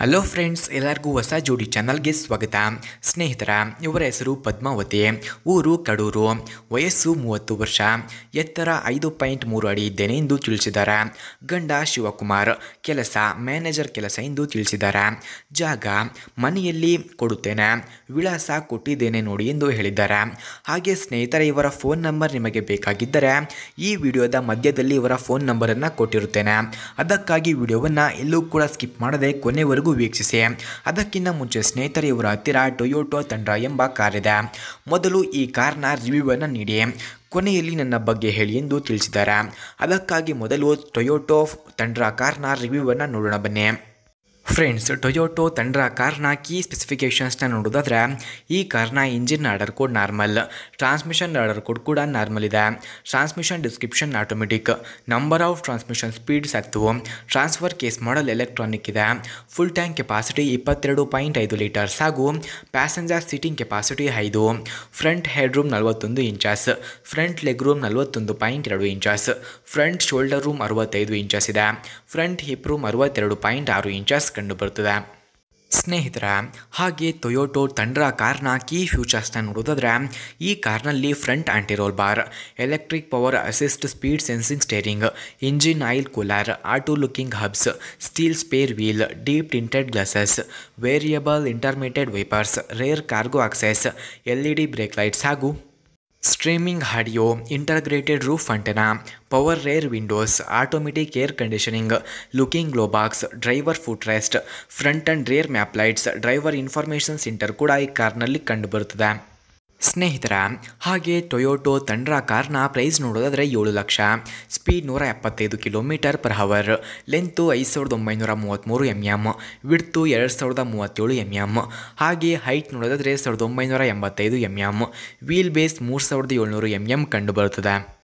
Hello friends, ಎಲ್ಲರಿಗೂ ಹೊಸ ಜೋಡಿ ಚಾನಲ್ಗೆ ಸ್ವಾಗತ. ಸ್ನೇಹಿತರ, ಇವರ ಹೆಸರು ಪದ್ಮಾವತಿ, ಊರು ಕಡೂರು, ವಯಸ್ಸು 30 ವರ್ಷ, ಎತ್ತರ 5.3 ಅಡಿ ಇದ್ದೇನೆ ಎಂದು ತಿಳಿಸಿದ್ದಾರೆ. ಗಂಡ ಶಿವಕುಮಾರ್, ಕೆಲಸ ಮ್ಯಾನೇಜರ್ ಕೆಲಸ ಎಂದು ತಿಳಿಸಿದ್ದಾರೆ. ಜಾಗ ಮನೆಯಲ್ಲಿ ಕೊಡುತ್ತೇನೆ, ವಿಳಾಸ ಕೊಟ್ಟಿದ್ದೇನೆ ನೋಡಿ ಎಂದು ಹೇಳಿದ್ದಾರೆ. ಹಾಗೆ ಸ್ನೇಹಿತರೆ, ಇವರ ಫೋನ್ ನಂಬರ್ ನಿಮಗೆ ಬೇಕಾಗಿದ್ದರೆ ಈ ವಿಡಿಯೋದ ಮಧ್ಯದಲ್ಲಿ ಇವರ ಫೋನ್ ನಂಬರನ್ನು ಕೊಟ್ಟಿರುತ್ತೇನೆ. ಅದಕ್ಕಾಗಿ ವಿಡಿಯೋವನ್ನು ಎಲ್ಲೂ ಕೂಡ ಸ್ಕಿಪ್ ಮಾಡದೆ ಕೊನೆವರೆಗೂ ವೀಕ್ಷಿಸಿ. ಅದಕ್ಕಿಂತ ಮುಂಚೆ ಸ್ನೇಹಿತರೆ, ಇವರ ಹತ್ತಿರ ಟೊಯೋಟೋ ತಂಡ್ರ ಎಂಬ ಕಾರ್ ಇದೆ. ಮೊದಲು ಈ ಕಾರ್ನ ರಿವ್ಯೂವನ್ನು ನೀಡಿ ಕೊನೆಯಲ್ಲಿ ನನ್ನ ಬಗ್ಗೆ ಹೇಳಿ ಎಂದು ತಿಳಿಸಿದ್ದಾರೆ. ಅದಕ್ಕಾಗಿ ಮೊದಲು ಟೊಯೋಟೋ ತಂಡ್ರ ಕಾರ್ನ ರಿವ್ಯೂವನ್ನು ನೋಡೋಣ ಬನ್ನಿ. ಫ್ರೆಂಡ್ಸ್, ಟೊಯೋಟೋ ತಂಡ್ರ ಕಾರ್ನ ಕೀ ಸ್ಪೆಸಿಫಿಕೇಷನ್ಸ್ನ ನೋಡೋದಾದರೆ, ಈ ಕಾರ್ನ engine order code normal, transmission order code ಕೂಡ ನಾರ್ಮಲ್ ಇದೆ. Transmission description automatic, number of transmission speeds 10, transfer case model electronic ಇದೆ. ಫುಲ್ ಟ್ಯಾಂಕ್ ಕೆಪಾಸಿಟಿ 22.5 ಲೀಟರ್ಸ್ ಹಾಗೂ passenger seating capacity 5. Front head room 41 inches, front leg room 41.2 inches, front shoulder room 65 inches ಇದೆ. Front hip room 62.6 inches ಕಂಡುಬರುತ್ತದೆ. ಸ್ನೇಹಿತರ, ಹಾಗೆ Toyota ತಂಡ್ರ ಕಾರ್ನ key ಫ್ಯೂಚರ್ಸ್ನ ನೋಡೋದಾದರೆ, ಈ ಕಾರ್ನಲ್ಲಿ front anti roll bar, electric power assist speed sensing steering, engine oil cooler, auto locking hubs, steel spare wheel, deep tinted glasses, variable intermittent wipers, rear cargo access, LED brake lights ಹಾಗೂ streaming audio, integrated roof antenna, power rear windows, automatic air conditioning, locking glove box, driver footrest, front and rear map lights, driver information centre ಕೂಡ ಈ ಕಾರ್ನಲ್ಲಿ ಕಂಡುಬರುತ್ತದೆ. ಸ್ನೇಹಿತರ, ಹಾಗೆ Toyota ತಂಡ್ರ ಕಾರ್ನ price ನೋಡೋದಾದರೆ 7 lakh, speed 175 km/h, length 5933 mm, width 2037 mm, ಹಾಗೆ height ನೋಡೋದಾದರೆ 1985 mm, ವೀಲ್ ಬೇಸ್ 3700 mm ಕಂಡುಬರುತ್ತದೆ.